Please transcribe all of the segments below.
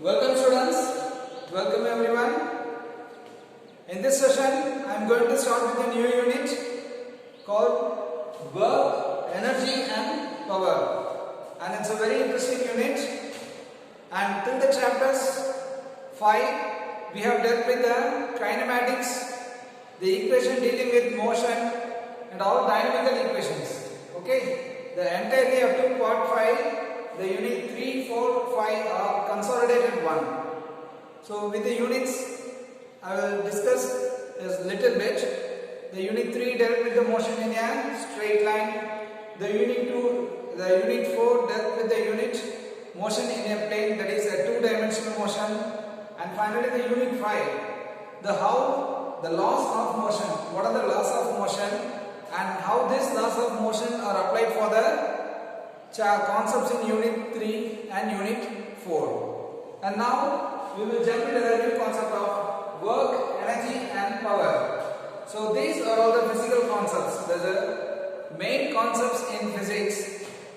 Welcome students, welcome everyone. In this session, I am going to start with a new unit called Work, Energy and Power. And it's a very interesting unit. And till the chapters 5, we have dealt with the kinematics, the equation dealing with motion and all dynamical equations. Okay, the entirely up to part 5. The unit 3, 4, 5 are consolidated one. So with the units I will discuss a little bit. The unit 3 dealt with the motion in a straight line. The unit 4 dealt with the unit motion in a plane, that is a two-dimensional motion. And finally the unit 5, the laws of motion. What are the laws of motion and how these laws of motion are applied for the concepts in unit 3 and unit 4. And now we will jump into the new concept of work, energy and power. So these are all the physical concepts. There are main concepts in physics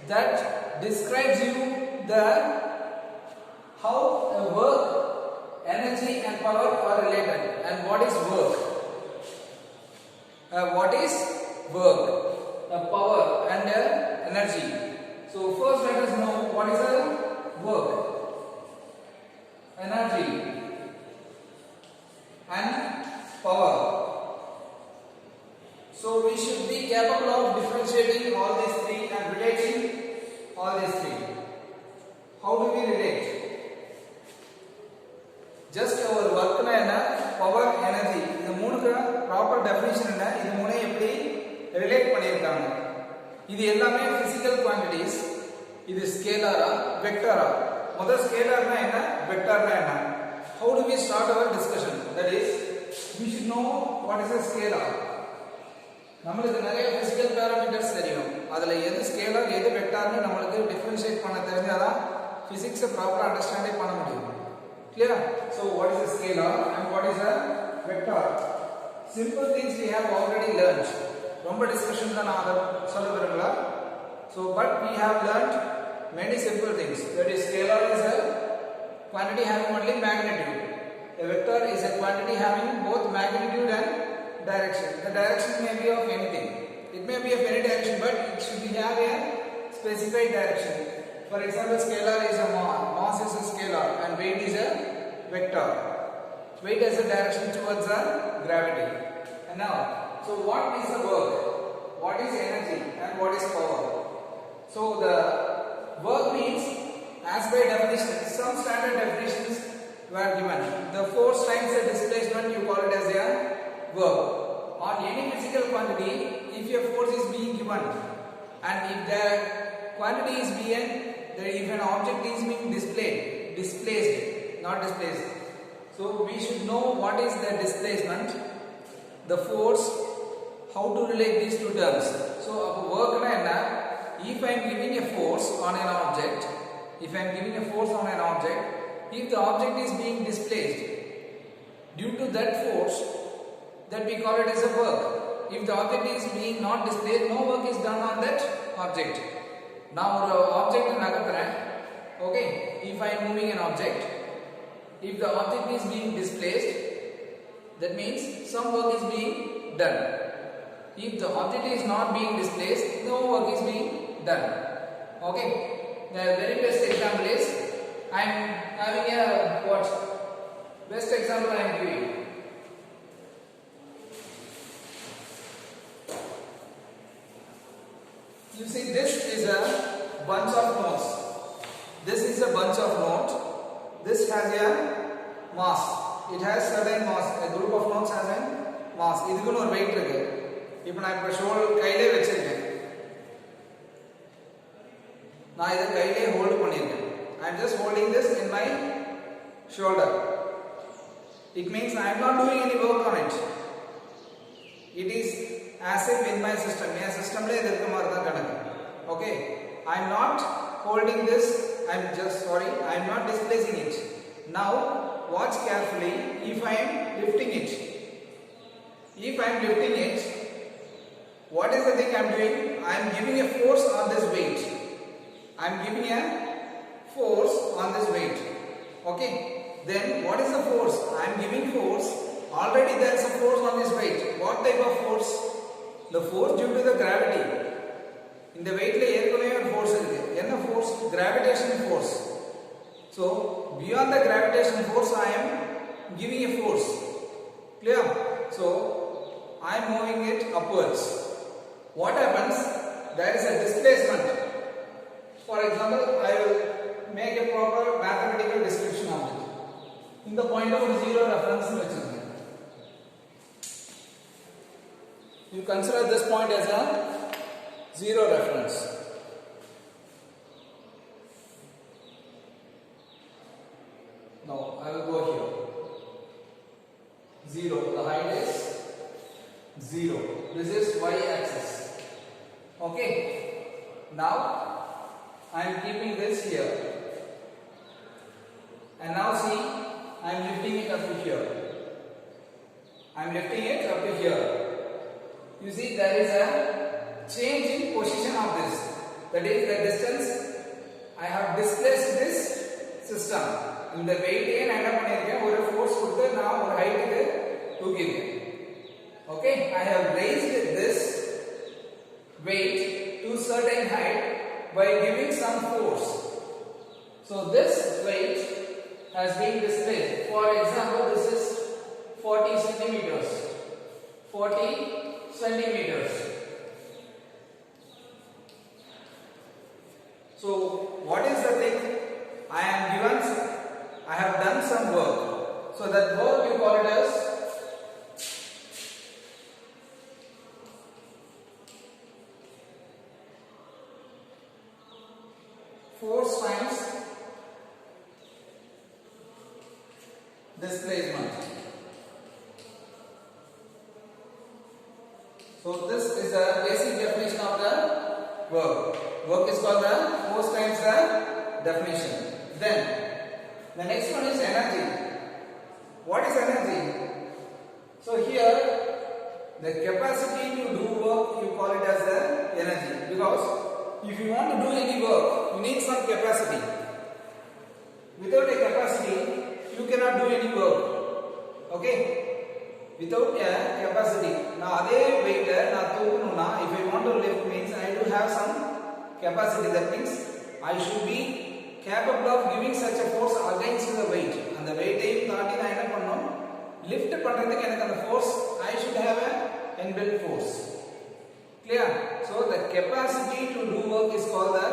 that describes you how work, energy and power are related, and what is work. What is work, power and energy. So first let us know what is a work, energy and power. So we should be capable of differentiating all these three and relating all these three. How do we relate? Just our work na power, energy. The மூணுக்கு proper definition என்ன? இது மூணே எப்படி relate பண்ணிருக்காங்க? இது எல்லாமே physical quantities. இது ஸ்கேலாரா வெக்டாரா? முதல்ல ஸ்கேலார்னா என்ன, வெக்டார்னா என்ன? How do we start our discussion? That is, we should know what is a scalar. நமக்கு நிறைய physical parameters தெரியும். அதுல எது ஸ்கேலார் எது வெக்டார்னு நமக்கு டிஃபரன்ஷியேட் பண்ண தெரிஞ்சாதான் physics ப்ராப்பரா அண்டர்ஸ்டாண்ட் பண்ண முடியும். Clear? So what is a scalar and what is a vector? Simple things we have already learned. ரொம்ப டிஸ்கஷன் தான் நான் சொல்ல விரும்பல. So but we have learned many simple things. That is, scalar is a quantity having only magnitude. A vector is a quantity having both magnitude and direction. The direction may be of anything. It may be of any direction, but it should have a specified direction. For example, scalar is a mass is a scalar and weight is a vector. Weight has a direction towards the gravity. And now, so what is the work? What is energy and what is power? So the work means, as by definition, some standard definitions were given. The force times the displacement, you call it as a work. On any physical quantity, if a force is being given and if the quantity is being, if an object is being displaced, not displaced. So we should know what is the displacement, the force, how to relate these two terms. So work na enna, if I am giving a force on an object, if the object is being displaced, due to that force, that we call it as a work. If the object is being not displaced, no work is done on that object. Now object nagathren, okay, if I am moving an object, if the object is being displaced, that means some work is being done. If the object is not being displaced, no work is being done. Okay, the very best example is, I am having a best example I am giving. You see, this is a bunch of notes. This is a bunch of notes. This has a mass. It has certain mass. A group of notes has a mass. இதுக்கு ஒரு weight இருக்கு. இப்போ நான் இப்ப கையிலே வச்சிருக்கேன். நான் இத கையிலே ஹோல்ட் பண்ணிருக்கேன். I am just holding this in my shoulder. It means I am not doing any work on it. It is as if in my system. My system le idhukku maari dhaan kanakku. Okay, I am not holding this. I am not displacing it. Now watch carefully. If I am lifting it, what is the thing I am doing? I am giving a force on this weight. I am giving a force on this weight. Okay. Then what is the force? I am giving force. Already there is a force on this weight. What type of force? The force due to the gravity. In the weight ஏற்கனவே force இருக்கு. என்ன force? Gravitational force. So beyond the gravitational force I am giving a force. Clear? So I am moving it upwards. What happens? There is a displacement. For example, I will make a proper mathematical description of it. In the point of zero reference வச்சிருக்கேன். You consider this point as a zero reference. Now I will go here. Zero. The height is 0. This is y axis. Okay. Now I am keeping this here. And now see, I am lifting it up to here. I am lifting it up to here. You see, there is a change in position of this. That is the distance. I have displaced this system. In the weight நான் என்ன பண்ணிருக்கேன், ஒரு force கொடுத்து நான் ஒரு height க்கு தூக்கிருக்கேன். Okay, I have raised this weight to certain height by giving some force. So this weight has been displaced. For example, this is 40 centimeters. 40 centimeters. So what is the thing? I have done some work. So that work you call it as force times displacement. So this is the basic definition of the work. Work is called the force times the definition. Then the next one is energy. What is energy? So here the capacity to do work you call it as the energy, because if you want to do any work you need some capacity. Without a capacity you cannot do any work. Okay, without a capacity, now அதே weight நான் தூக்கணும்னா, if I want to lift means I do have some capacity. That means I should be capable of giving such a force against the weight. And the weight ஐயும் தாண்டி நான் என்ன பண்ணனும், lift பண்றதுக்கு எனக்கு அந்த force I should have a inbuilt force. Clear? So the capacity to do work is called the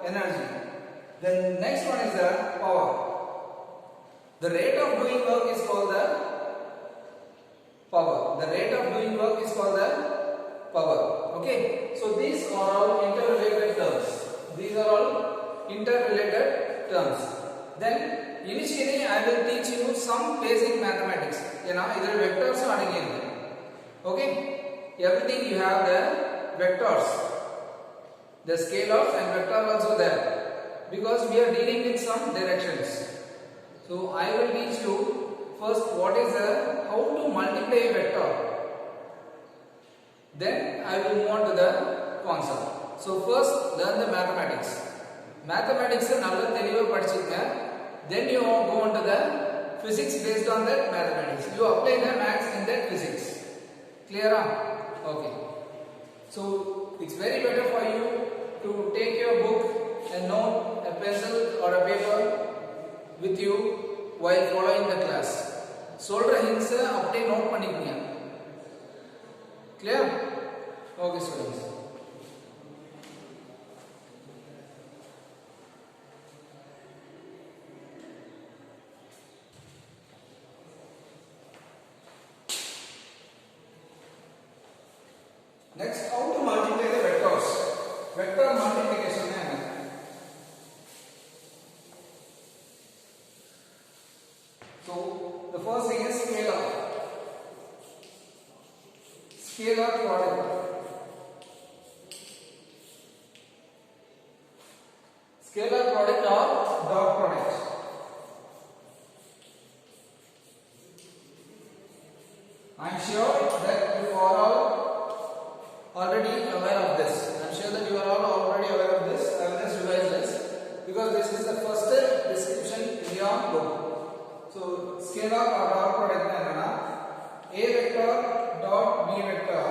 energy. The next one is the power. The rate of doing work is called the power. The rate of doing work is called the power. Okay. So these are all interrelated terms. These are all interrelated terms. Then initially I will teach you some basic mathematics. Either vectors or again. Okay. Everything you have the vectors, the scalars and vector also there, because we are dealing with some directions. So I will teach you first what is how to multiply a vector. Then I will move on to the concept. So first learn the mathematics. Mathematics நல்ல தெளிவா படிச்சிங்க. Then you go on to the physics based on that mathematics. You apply the maths in that physics. Clear? Okay. So it's very better for you to take your book and note, a pencil or a paper with you while following the class. சொல்ற hints அப்படியே note பண்ணிக்கங்க. Clear? Okay students. Next, how to multiply the vectors. Vector multiplication. So the first thing is scalar. Scalar product. Scalar product or dot product. I am sure that you are all already aware of this. I am sure that you are all already aware of this. I will just revise this because this is the first description in your not good. So scalar or dot product என்னன்னா a vector dot b vector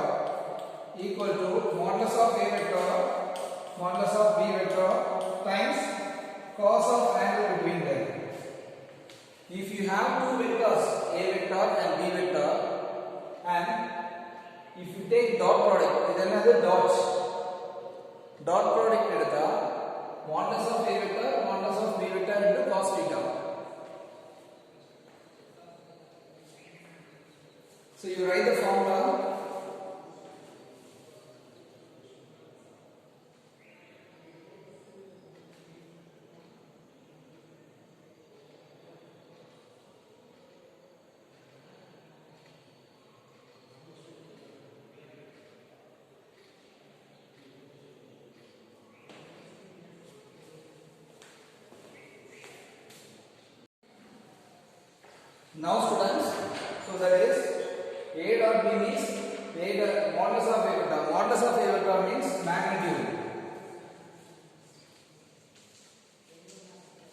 equal to modulus of a vector modulus of b vector times cos of angle between them. If you have two vectors a vector and b vector and if you take dot product, இது என்னது dots. Dot product எடுத்தா modulus of a vector modulus of b vector into cos theta. So you write the formula. Now students, so that is a dot b means a dot modulus of a vector. Modulus of a vector means magnitude.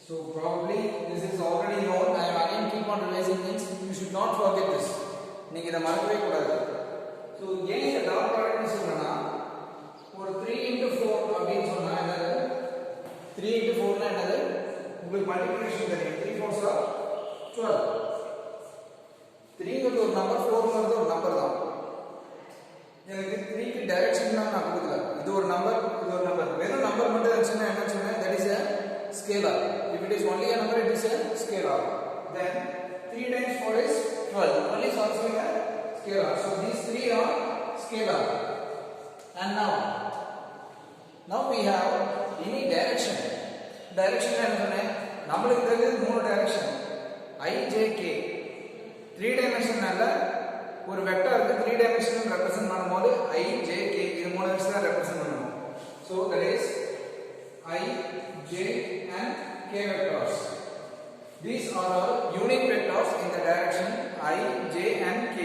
So probably this is already known. I am again keep on revising things. You should not forget this. நீங்க இத மறக்கவே கூடாது. So ஏன் இந்த dot product னு சொல்றேன்னா ஒரு 3 into 4 அப்படினு சொன்னா என்னது 3 into 4 னா என்னது உங்களுக்கு மல்டிப்ளிகேஷன் தெரியும் 3 4s are 12. 3 ங்கிறது ஒரு நம்பர் 4 ங்கிறது ஒரு நம்பர் தான். எனக்கு 3 க்கு டைரக்ஷன் நான் கொடுக்கல. இது ஒரு நம்பர் வெறும் நம்பர் மட்டும் இருந்துச்சுன்னா என்ன சொல்றேன் that is a scalar. If it is only a number it is a scalar. Then 3 times 4 is 12. 12 is also a scalar. So these three are scalar. And now we have any direction. Direction என்ன சொன்னேன் நம்மளுக்கு தெரிஞ்சது மூணு direction I J K. 3 டைமென்ஷனல்ல ஒரு வெக்டருக்கு 3 dimensional represent பண்ணும்போது I J K இது மூணு vectors represent பண்ணுவோம். So that is I J and K vectors. These are all unit vectors in the direction I J and K.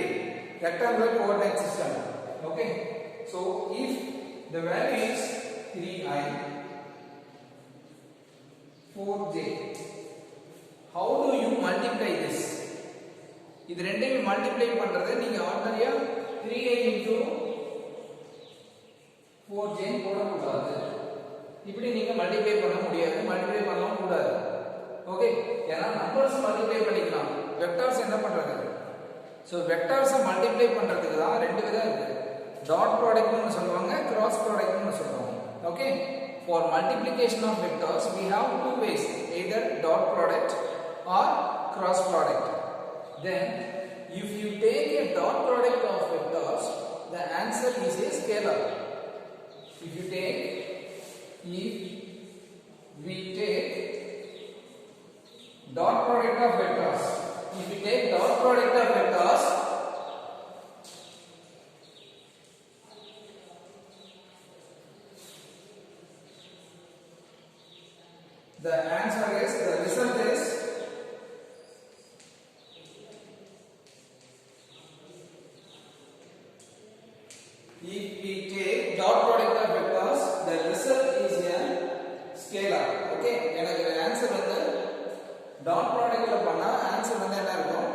Rectangular coordinate system. Okay. So if the value is 3I 4J, how do you multiply this? இது ரெண்டையும் multiply பண்றது நீங்க ஆர்டினரியா 3i into 4j போட கூடாது. இப்படி நீங்க multiply பண்ண முடியாது, மல்டிப்ளை பண்ணவும் கூடாது. ஓகே, ஏன்னா நம்பர்ஸ் மல்டிப்ளை பண்ணிக்கலாம், வெக்டர்ஸ் என்ன பண்றது? சோ வெக்டர்ஸ் மல்டிப்ளை பண்றதுக்கு தான் ரெண்டு விதம் இருக்கு. டாட் ப்ராடக்ட்னு சொல்லுவாங்க, கிராஸ் ப்ராடக்ட்னு சொல்லுவாங்க. Okay, for multiplication of vectors we have two ways, either dot product or cross product. Then if you take a dot product of vectors, the answer is a scalar. If we take dot product of vectors, the answer is, the result is if we take dot product of vectors, the result is a scalar. Okay, எனக்கு answer வந்து dot ப்ராடக்ட்ல பண்ணா answer வந்து என்ன இருக்கும்?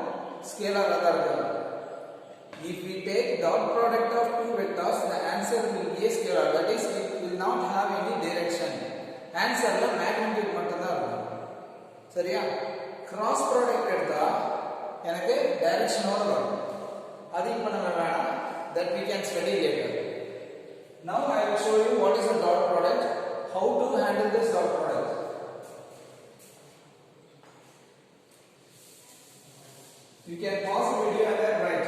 ஸ்கேலாரா தான் இருக்கும். If we take dot product of two vectors, the answer will be a scalar. That is, it will not have any direction. ஆன்சர்ல magnitude மட்டும் தான் இருக்கும். சரியா? கிராஸ் ப்ராடக்ட் எடுத்தா எனக்கு டைரக்ஷனோட வரும். அது இப்ப நம்ம வேணாம். That we can study later. Now I will show you what is a dot product, how to handle this dot product. You can pause the video and then write.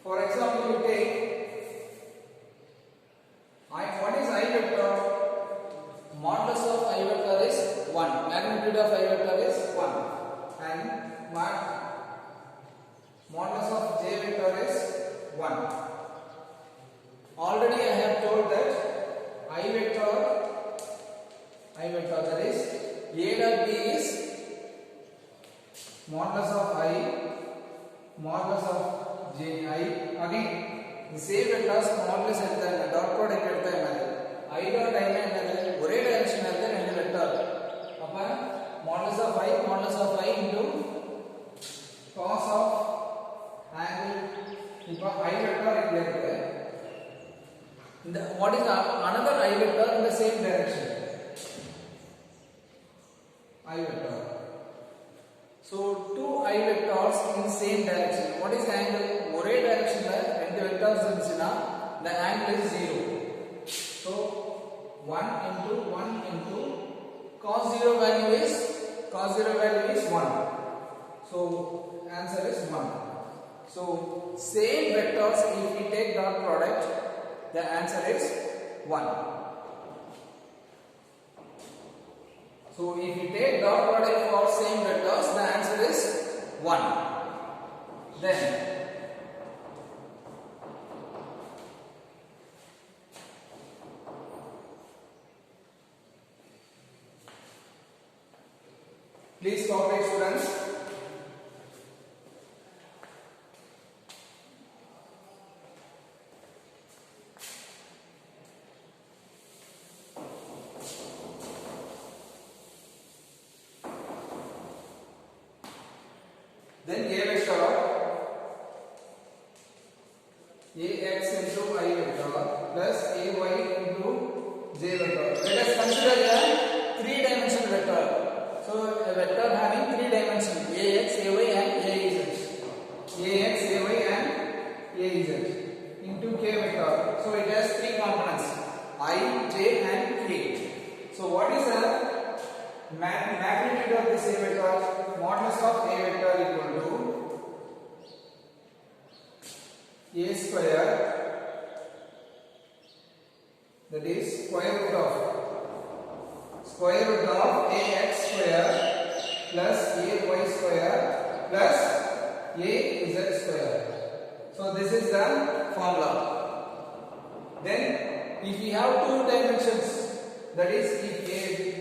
For example, you take what is I vector? Modulus of I vector is 1. Magnitude of I vector is 1. And modulus of J vector is 1. Already I have told that I vector that is A dot B is modulus of I, modulus of J I again the same vectors modulus எடுத்தா என்ன dot product எடுத்தா என்னது I dot I னா என்னது ஒரே டைரக்ஷன்ல இருக்க ரெண்டு வெக்டர் அப்ப modulus of I into cos of angle இப்போ I vector இங்க இருக்கு இந்த what is another I vector in the same direction I vector. So two I vectors in same direction. What is the angle? ஒரே directionல ரெண்டு vectors இருந்துச்சுனா the angle is 0. So 1 into cos 0 value is 1. So answer is 1. So same vectors if we take dot product the answer is 1. So if you take dot product for same vectors, the answer is 1. Then please cooperate students. Then A vector ax into I vector plus ay into j vector. Let us consider a three-dimensional vector. So a vector having three dimensions ax, ay and az. Ax, ay and az into k vector. So it has three components I, j and k. So what is the magnitude of this A vector? Modulus of A vector equal to A square, that is square root of ax square plus ay square plus az square. So this is the formula. Then if we have two dimensions, that is if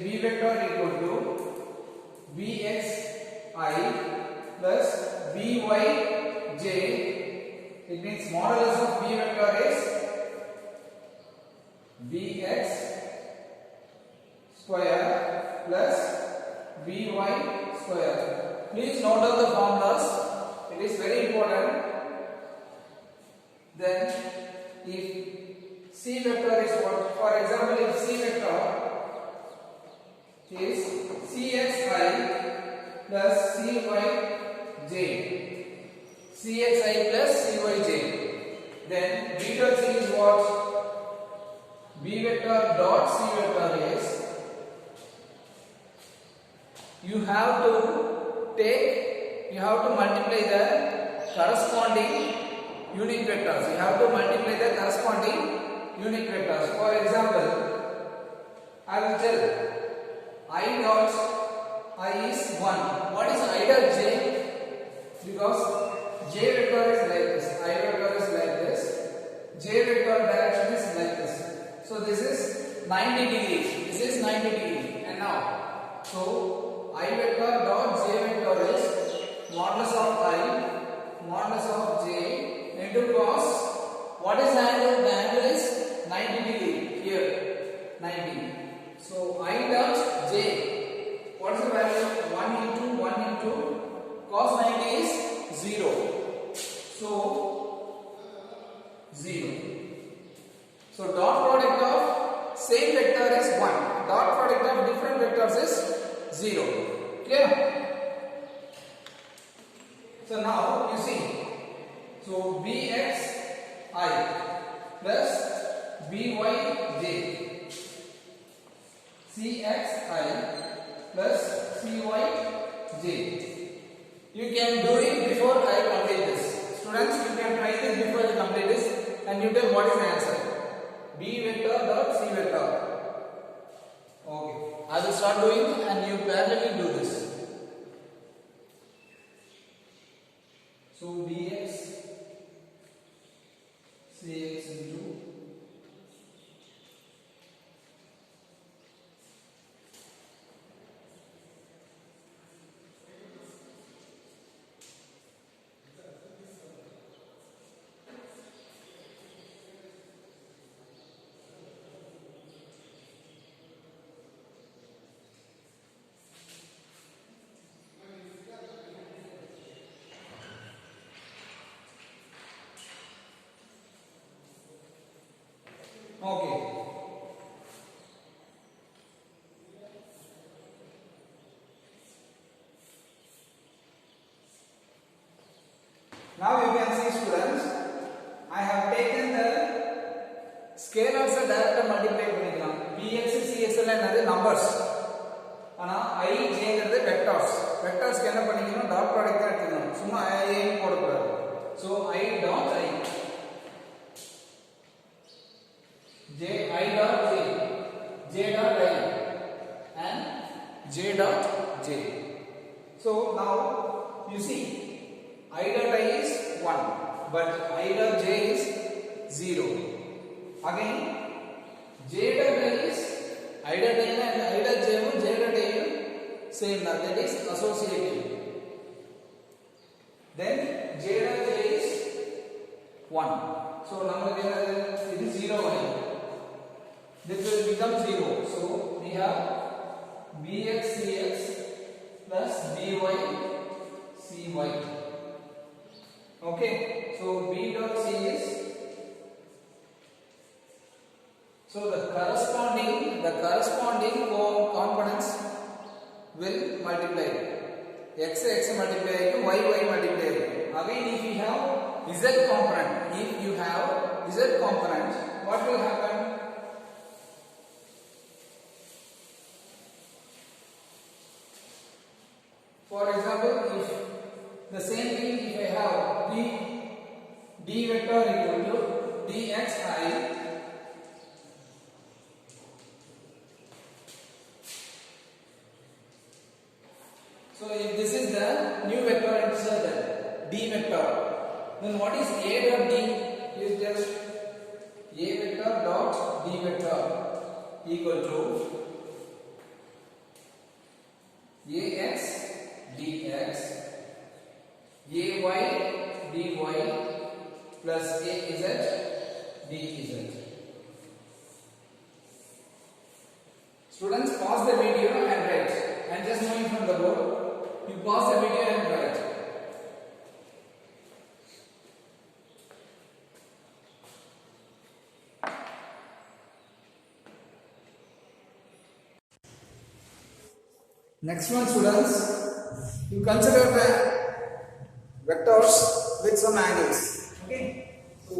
b vector equal to bx I plus byj, it means modulus of b vector is bx square plus by square. Please note down the formulas, it is very important. Then if c vector is what, for example if c vector is cxi plus cyj, cxi plus cyj, then b dot c is what? B vector dot c vector is, you have to multiply the corresponding unit vectors. You have to multiply the corresponding unit vectors. For example, I will tell I dot I is 1. What is I dot j? Because j vector is like this, I vector is like this, j vector direction is like this. So this is 90 degrees. This is 90 degrees. And now, so I vector dot j vector is modulus of I, modulus of j into cos. What is the angle? The angle is 90 degree here. 90. So I dot j. What is the value? 1 into cos 90 is 0. So 0. So dot product of same vector is 1. Dot product of different vectors is 0. Clear? So now you see. So bx I plus byj, cxi plus cyj. You can do it before I complete this. Students, you can try this before I complete this and you tell what is the answer. B vector dot c vector. Okay. I will start doing and you parallelly do this. So bx cx into Okay. Now you can see students, I have taken the scalars direct multiply பண்ணிக்கலாம். Bx Cs என்னது numbers. ஆனா I Jங்கிறது vectors. Vectors என்ன பண்ணிக்கணும் dot product தான் எடுத்துக்கணும். சும்மா I போட கூடாது. So I dot I. J I dot J. J dot I and J dot J. So now you see I dot I is 1 but I dot J is 0. Again J dot I is I dot I and I dot J and J dot I same, that is associative. Then J dot J is 1. So number it is 0 only. This will become 0. So we have Bx Cx plus By Cy. Okay. So B dot C is, so the corresponding components will multiply. X multiply, y multiply. Again, if you have z component, what will happen? For example, if the same thing, if I have d vector equal to dxi, so if this is the new vector inserted, d vector, then what is a dot d? Is just a vector dot d vector equal to ax dx, ay dy plus az dz. Students, pause the video and write. And just knowing from the board, you pause the video and write. Next one, students, you consider the vectors with some angles. Okay. So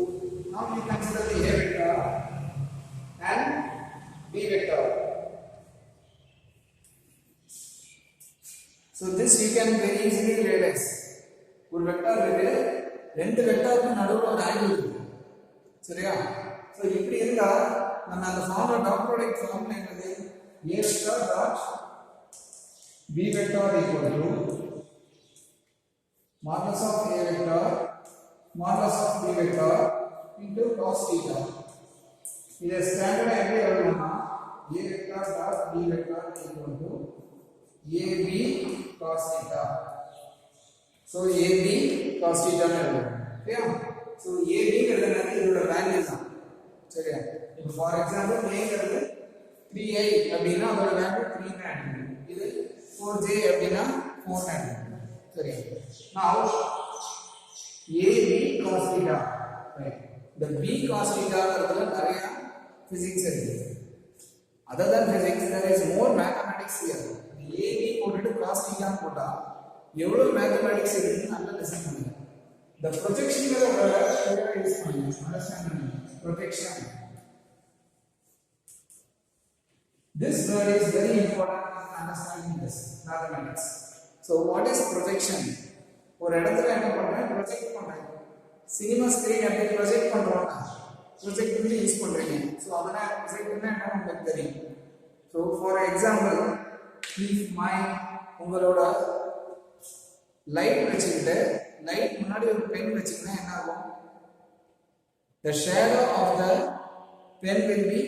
now we consider the A vector and B vector. So this you can very easily realize. ஒரு vector இருக்கு, ரெண்டு வெக்டாருக்கு நடுவுல ஒரு angle இருக்கு. சரியா? So இப்படி இருந்தா நம்ம அந்த ஃபார்முலா டாட் ப்ராடக்ட் ஃபார்முலா என்னது? A vector dot B vector equal to modulus of A vector modulus of B vector into cos theta. இது ஸ்டாண்டர்ட் எப்படி எழுதணும்னா A vector dot B vector equal to AB cos theta. So AB cos theta னு எழுதணும். ஓகேயா? So AB ங்கிறது என்னது? இதோட value தான். சரியா? இப்போ ஃபார் எக்ஸாம்பிள் A ங்கிறது 3i அப்படினா அதோட வேல்யூ 3 ன்னு எடுக்கணும். இது 4j அப்படினா 4 ன்னு எடுக்கணும். சரியா? Now AB cos theta. Right. The B cos theta ங்கிறதுல நிறைய physics இருக்கு. Other than physics, there is more mathematics here. AB போட்டுட்டு cos theta போட்டா எவ்வளவு mathematics இருக்குன்னு நல்லா லிசன் பண்ணுங்க. The projection ங்கிறத யூஸ் பண்ணுங்க. அண்டர்ஸ்டாண்ட் பண்ணுங்க. Projection. This word is very important in understanding this mathematics. So what is projection? ஒரு இடத்துல என்ன பண்றேன்? ப்ரொஜெக்ட் பண்றேன். சினிமா ஸ்கிரீன் எப்படி ப்ரொஜெக்ட் பண்றோம்னா ப்ரொஜெக்ட் பண்ணி யூஸ் பண்றீங்க. சோ அதனால ப்ரொஜெக்ட் என்ன உங்களுக்கு தெரியும். So for example, if உங்களோட லைட் வச்சிட்டு லைட் முன்னாடி ஒரு பென் வச்சிங்கன்னா என்ன ஆகும்? The shadow of the pen will be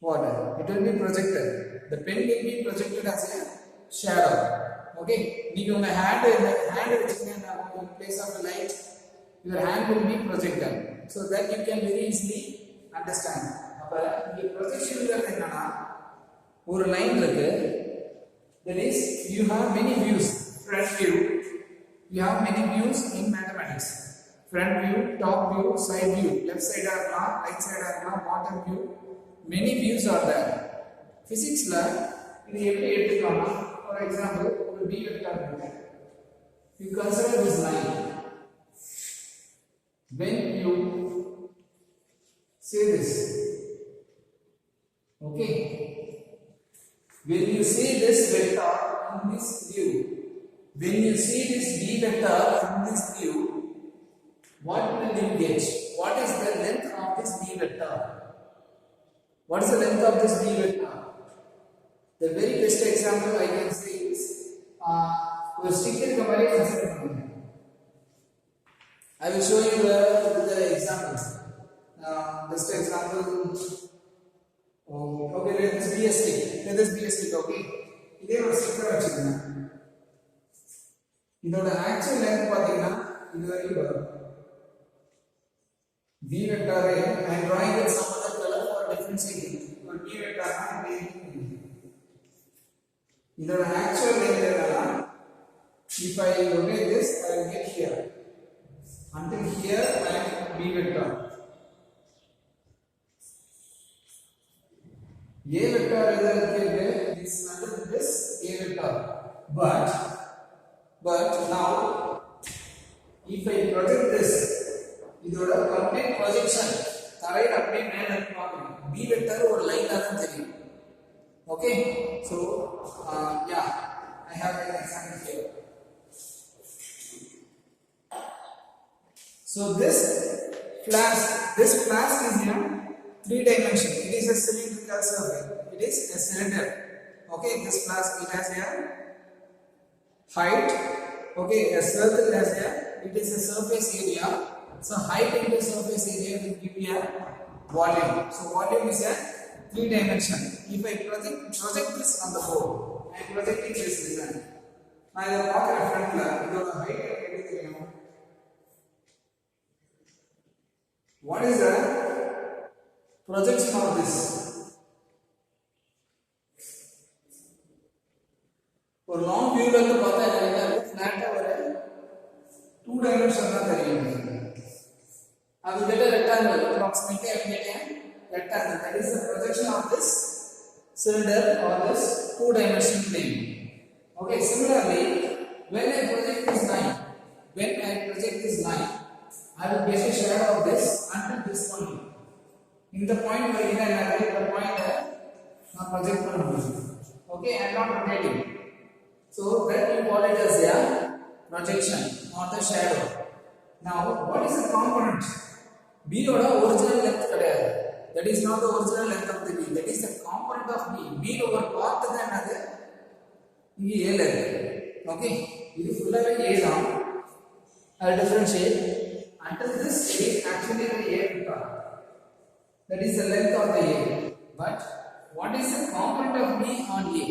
what? It will be projected. The pen will be projected as a shadow. Okay, நீங்க உங்க hand வச்சிங்கன்னா in place of the light your hand will be projected, so that you can very easily understand. அப்ப இந்த ப்ரொஜெக்ஷன்ங்கிறது என்னன்னா ஒரு line இருக்கு, that is you have many views, front view, you have many views in mathematics. front view, top view, side view, left side இருக்கலாம், right side இருக்கலாம், bottom view, many views are there. Physicsல இது எப்படி எடுத்துக்கலாம்னா, for example ஒரு b vector இருக்கு. You consider this line. When you say this, okay, when you see this vector in this view, when you see this b vector in this view, what will you get? What is the length of this b vector? What is the length of this b vector? The very best example I can say is a sticker kamare consider பண்ணுங்க. I will show you the examples. Best example. Okay, let this be a stick. Let this be a stick. Okay. இதே ஒரு sticker வச்சுக்கோங்க. இதோட actual length பாத்தீங்கன்னா இது வரைக்கும் வரும். b vector I am drawing with some other color for differentiating. ஒரு b vector னா இதோட ஆக்சுவல் லென்த் என்னன்னா, if I rotate this I will get here. Until here I am b vector. A vector is under this A vector. But now if I project this, இதோட complete projection தரையில அப்படியே மேல இருந்து பார்க்கணும். B vector ஒரு லைனா தான் தெரியும். Okay, so yeah, I have an example here. So this flask is in 3 dimension. It is a cylindrical surface. It is a cylinder. Okay, this flask it has a height. Okay, a circle has it is a surface area. So height into surface area will give you a volume. So volume is a 3 dimension. If I project this on the board, I am projecting this design. I will walk at front la idoda height eduthukenum. What is the projection of this? ஒரு long வியூல இருந்து பார்த்தா என்ன ஃபிளாட்டா ஒரு 2 dimension தான் தெரியும். I will get a rectangle. Approximately I will get a rectangle. That is the projection of this cylinder or this 2-dimensional plane. Okay, similarly, when I project this line, I will get a shadow of this until this point. In the point where the point I project பண்ணணும். Okay, I am not rotating. So that we call it as a projection or the shadow. Now, what is the component? B oda original length கிடையாது. That is not the original length of the B. That is the component of B. B over part தான் என்னது? இங்க A ல இருக்கு. Okay, இது ஃபுல்லாவே A தான். I will differentiate until this is actually the A vector. That is the length of the A. But what is the component of B on A?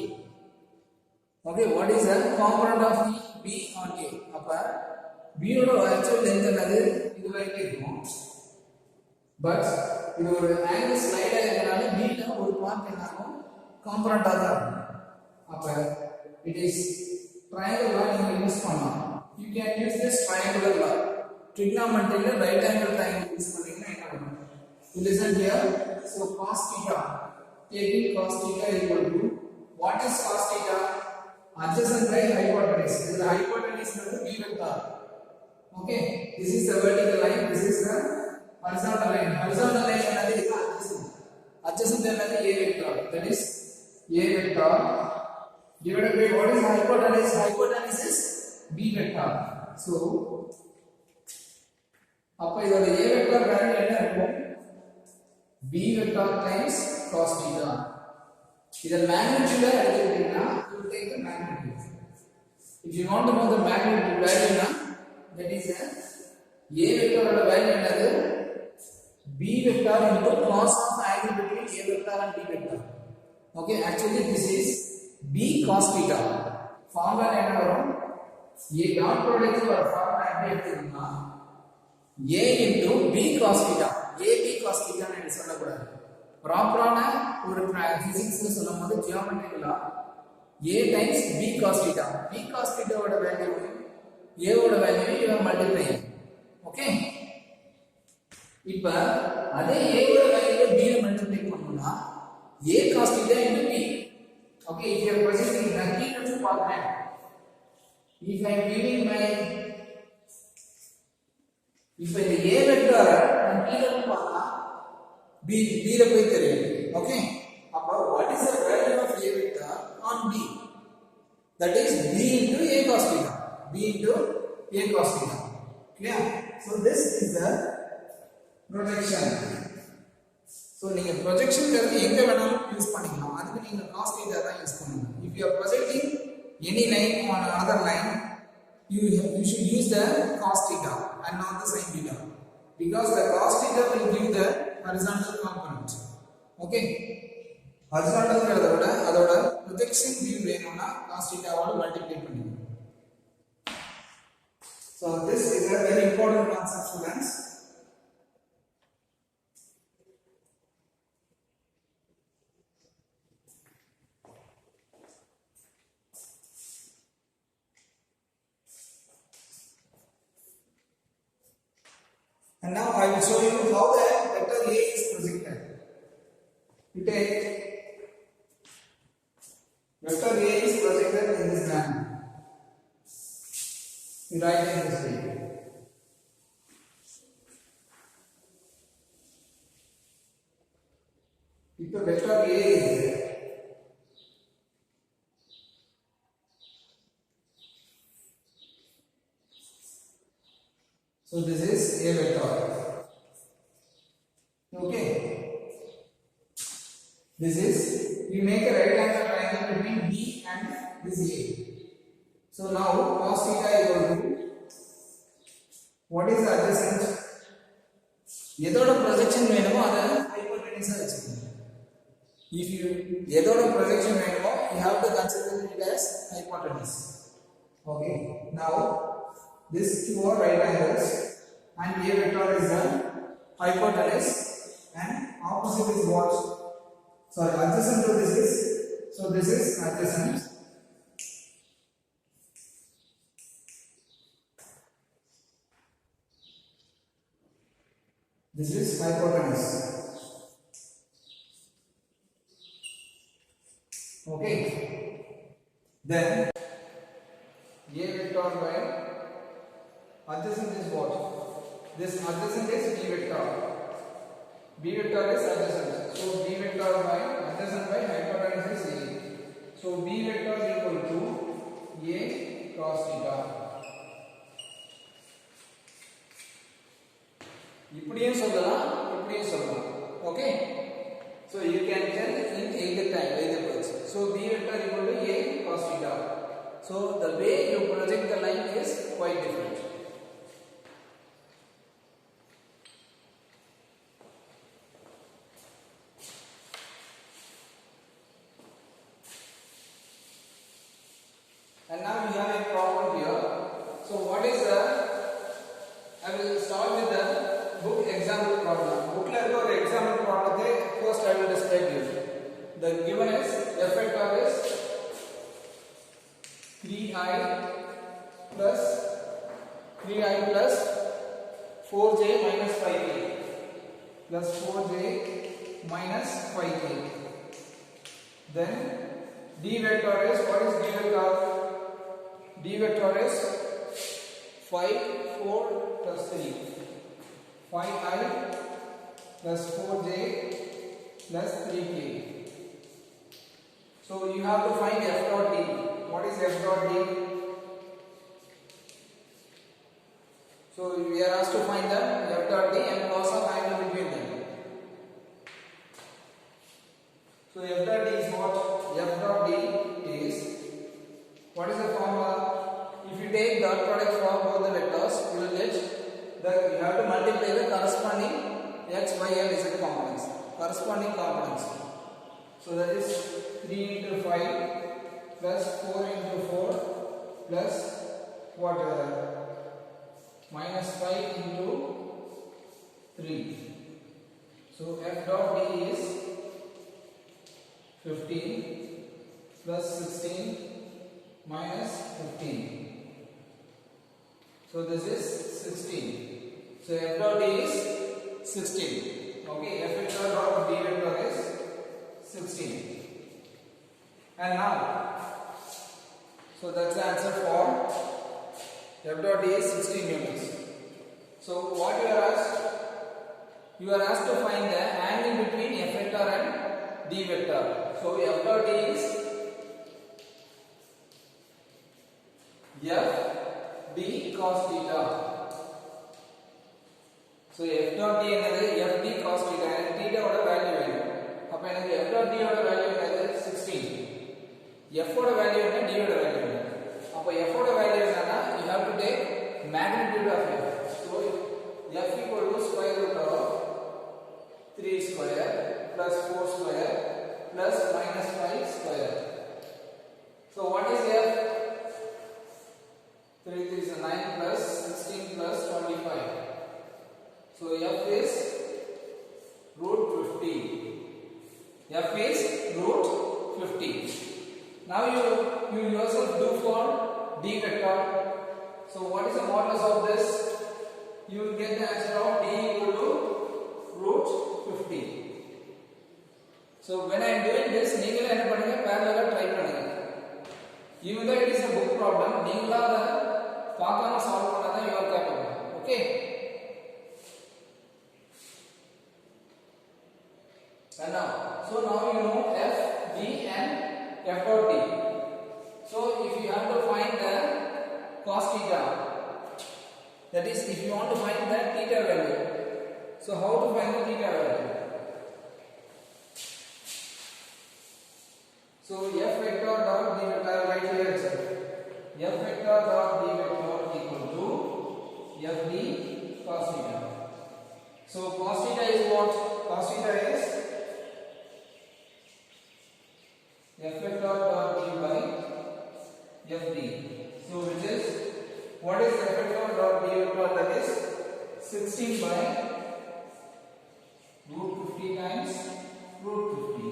Okay, what is the component of B on A? அப்ப B ஓட actual length என்னது? இது வரைக்கும் இருக்கும். But இது ஒரு angle slide ஆகிறதுனால B ல ஒரு பார்ட் என்னாகும் காம்பனண்டா தான் இருக்கும். அப்ப it is triangle law நீங்க யூஸ் பண்ணலாம். You can use this triangular law. Trigonometry ல right angle triangle யூஸ் பண்ணீங்கன்னா என்ன ஆகும்? You listen here. So cos theta, taking cos theta equal to what is cos theta? Adjacent by hypotenuse. This is the hypotenuse is the B vector. Okay, this is the vertical line. This is the horizontal line. Horizontal line என்னது? adjacent. Adjacent என்னது? A vector. That is A vector divided by what is hypotenuse? Hypotenuse is B vector. So அப்ப இதோட A vector value என்ன இருக்கும்? B vector times cos theta. இத magnitude எடுத்துக்கிட்டீங்கன்னா you take the magnitude. If you want to know the magnitude value na, that is A vector oda value என்னது? B vector into cos of angle between A vector and B vector. Okay, actually this is B cos theta. Formula என்ன வரும்? A dot product or formula எப்படி எடுத்துக்கணும்னா A into B cos theta. A B cos theta ன்னு சொல்லக்கூடாது. ப்ராப்பரான ஒரு பிசிக்ஸ்ல சொல்லும்போது ஜியோமெட்ரிக்கலா A times B cos theta. B cos theta ஓட value A ஓட வேல்யூ இவ மல்டிப்ளை. ஓகே. இப்ப அதே a ஓட வேல்யூ b ல மல்டிப்ளை பண்ணனும்னா a cos theta into b. Okay, if you are projecting நான் கீழ இருந்து பார்க்கிறேன். If I am giving my இப்ப இந்த a வெக்டார் நான் கீழ இருந்து பார்த்தா b ல போய் தெரியும். ஓகே, அப்ப what is the value of a vector on b? That is b into a cos theta. b into a cos theta. Clear? So this is the projection. So நீங்க projection கருத்து எங்க வேணாலும் use பண்ணிக்கலாம். அதுக்கு நீங்க cos theta தான் use பண்ணணும். If you are projecting any line on another line, you should use the cos theta and not the sin theta, because the cos theta will give the horizontal component. Okay, horizontal ங்கறத அதோட projection view வேணும்னா cos theta ஓட multiply பண்ணிக்கணும். So this is a very important concept, students. And now I will show you how the vector A is projected. You take vector A is projected in this manner. You write in this way. If the vector A is there, so this is a vector. Okay, this is, you make a right angle triangle between B and this A. So now cos theta equal to, what is the adjacent? எதோட projection வேணுமோ அத hypotenuse வெச்சுக்கணும். If you எதோட projection வேணுமோ you have to consider it as hypotenuse. Okay, now this two are right angles and A vector is the hypotenuse and opposite is what? Sorry, adjacent to this is, so this is adjacent. This is hypotenuse. Okay, then A vector by adjacent is what? This adjacent is B vector. B vector is adjacent. So B vector by adjacent by hypotenuse is A. So B vector equal to A cos theta. இப்படியும் சொல்லலாம், இப்படியும் சொல்லலாம். Okay, so you can tell in either time, either words. So B vector equal to A cos theta. So the way you project the line is quite different. And now we have a problem here. So what is the, I will start with the book example problem. Book la irukka or example problem first I will describe you. The given is f vector is 3i plus 4j minus 5k plus 4j minus 5k. Then d vector is, what is d vector? D vector is 5, 4 plus 3. 5i plus 4j plus 3k. So you have to find f dot d. What is f dot d? So we are asked to find the f dot d and cos of angle between them. So f dot d is what? F dot d is, what is the formula? If you take dot product from both the vectors, you will get the, you have to multiply the corresponding x, y and z components, corresponding components. So that is 3 into 5 plus 4 into 4 plus what? Minus 5 into 3. So f dot d is 15 plus 16 minus 15. So this is 16. So f dot d is 16. Okay, f vector dot d vector is 16. And now, so that's the answer for f dot d is 16 units. So what you are asked? You are asked to find the angle between f vector and d vector. So f dot d is f d cos theta. So f dot d என்னது f d cos theta. எனக்கு theta ஓட value வேணும். அப்ப எனக்கு f dot d ஓட value என்னது 16. f ஓட value என்ன d ஓட வேல்யூ என்ன. அப்ப f ஓட வேல்யூ என்னன்னா you have to take magnitude of f. So f equal to square root of 3 square plus 4 square plus minus 5 square. So what is f? 3 is 9 plus 16 plus 25. So f is root 50. F is root 50. Now you yourself do for d vector. So what is the modulus of this? You will get the answer of d equal to root 50. So when I am doing this, நீங்களே என்ன பண்ணுங்க parallel try பண்ணுங்க. Even though it is a book problem, நீங்களா அத பார்க்காம solve பண்ணாதான் you are capable. Okay? And now, so now you know f, d and f dot d. So if you have to find the cos theta, that is if you want to find the theta value. So how to find the theta value? So f vector dot d vector right here itself. F vector dot d vector equal to f d cos theta. So cos theta is what? Cos theta is f vector dot d by f d. So which is, what is f vector dot d vector? That is 16 by root 50 times root 50.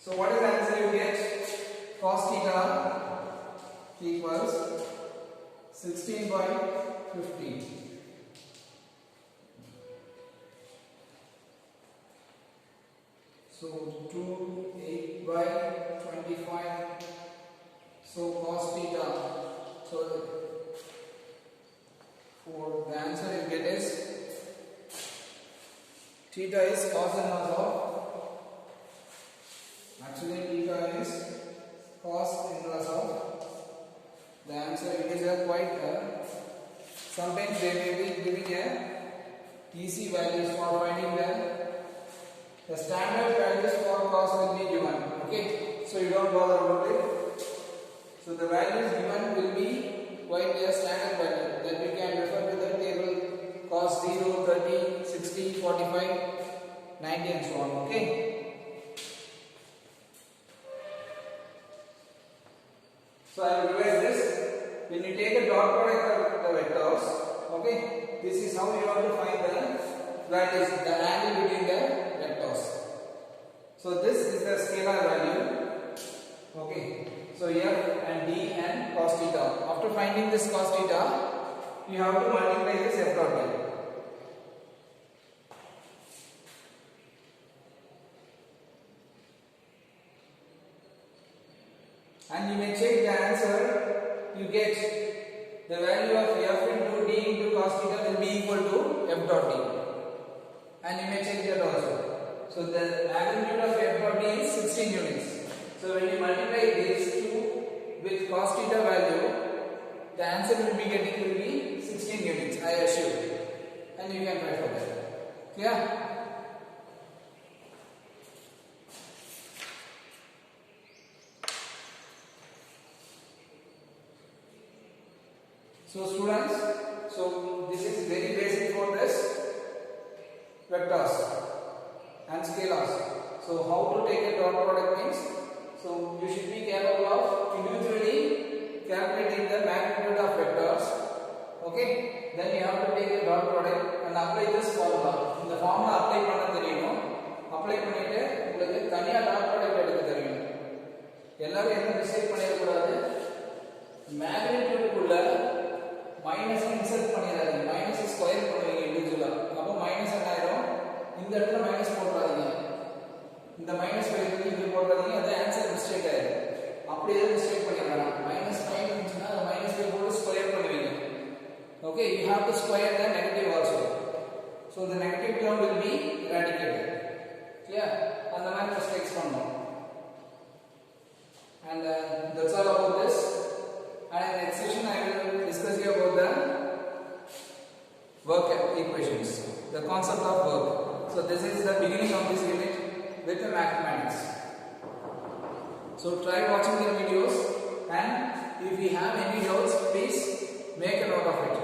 So what is the answer you get? Cos theta equals 16 by 50. So 2 8 by 25. So cos theta. So for the answer you get is theta is cos inverse of, actually theta is cos inverse of, the answer it is a quite sometimes they may be giving a easy values for finding the standard values for cos will be given. Okay, so you don't bother about it. So the values given will be quite a standard value that we can refer to the table cos 0, 30, 60, 45, 90 and so on. Okay. So I will revise this. When you take a dot product of the vectors, okay, this is how you have to find the values, the angle between the vectors. So this is the scalar value. Okay. So f and d and cos theta. After finding this cos theta, you have to multiply this f dot d. And you may check the answer. You get the value of f into d into cos theta will be equal to f dot d. And you may check that also. So the magnitude of f dot d is 16 units. So when you multiply these two with cos theta value, the answer will be 16 units, I assume. And you can try for that. Clear? So students, so this is very basic for this vectors and scalars. So how to take a dot product means, so you should be capable of individually calculating the magnitude of vectors. Okay, then you have to take a dot product and apply this formula. In the formula apply பண்ண தெரியணும். apply பண்ணிட்டு உங்களுக்கு தனியா dot product எடுக்க தெரியணும். எல்லாரும் என்ன mistake பண்ணிர கூடாது, magnitude குள்ள மைனஸ் இன்சர்ட் பண்ணிடாதீங்க, மைனஸ் ஸ்கொயர் பண்ணுவீங்க இண்டிவிஜுவலா. அப்போ மைனஸ் என்ன ஆயிரும், இந்த இடத்துல மைனஸ் போட்டுறாதீங்க, இந்த மைனஸ் வேல்யூ இங்க போட்டுறாதீங்க, அது ஆன்சர் மிஸ்டேக் ஆயிடும். அப்படி எதுவும் மிஸ்டேக் பண்ணிடலாம். மைனஸ் 5 இருந்துச்சுன்னா அது மைனஸ் 5 போட்டு ஸ்கொயர் பண்ணுவீங்க. Okay, you have to square the negative also. So the negative term will be eradicated. Clear? And the man just expand. And that's all about this. And in next session I will discuss you about the work equations, the concept of work. So this is the beginning of this unit with the mathematics. So try watching the videos, and if you have any doubts, please make a note of it.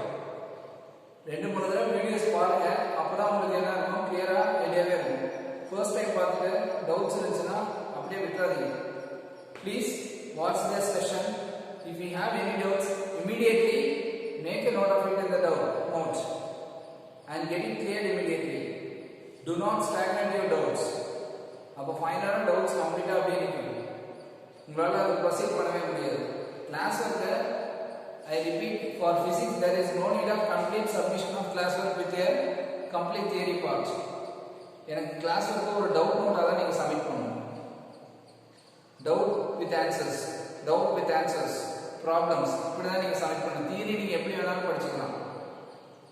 ரெண்டு மூணு தடவை videos பாருங்க, அப்பதான் உங்களுக்கு என்ன இருக்கும், கிளியரா ஐடியாவே இருக்கும். ஃபர்ஸ்ட் டைம் பார்த்துட்டு டவுட்ஸ் இருந்துச்சுன்னா அப்படியே விட்டுறாதீங்க. Please watch the session. If you have any doubts, immediately make a note of it in the notes and get it cleared immediately. Do not stagnate your doubts. அப்போ ஃபைனலான doubts கம்ப்ளீட்டா அப்படியே நிற்கும், உங்களால் அதை ப்ரொசீட் பண்ணவே முடியாது. கிளாஸ் ஒர்க்கை I repeat, for physics there is no need of complete submission of classwork with a complete theory part. எனக்கு கிளாஸ் ஒர்க்கு ஒரு டவுட் நோட்டாக தான் நீங்கள் சப்மிட் பண்ணணும். Doubt with answers, doubt with answers, problems, இப்படி தான் நீங்கள் சப்மிட் பண்ணணும். தியரி நீங்கள் எப்படி வேணாலும் படிச்சுக்கலாம்,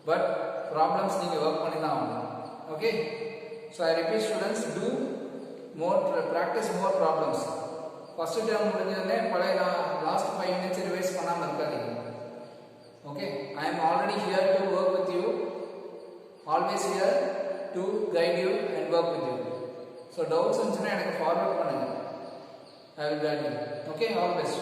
பட் ப்ராப்ளம்ஸ் நீங்கள் ஒர்க் பண்ணி தான் ஆகணும். Okay, so I repeat students, do more practice more problems. First term முடிஞ்சதுன்னே பழைய லாஸ்ட் 5 minutes ரிவைஸ் பண்ணாமல் இருக்காதீங்க. Okay, I am already here to work with you, always here to guide you and work with you. So doubts இருந்துச்சுன்னா எனக்கு forward பண்ணுங்க, I will guide you. Okay, all best.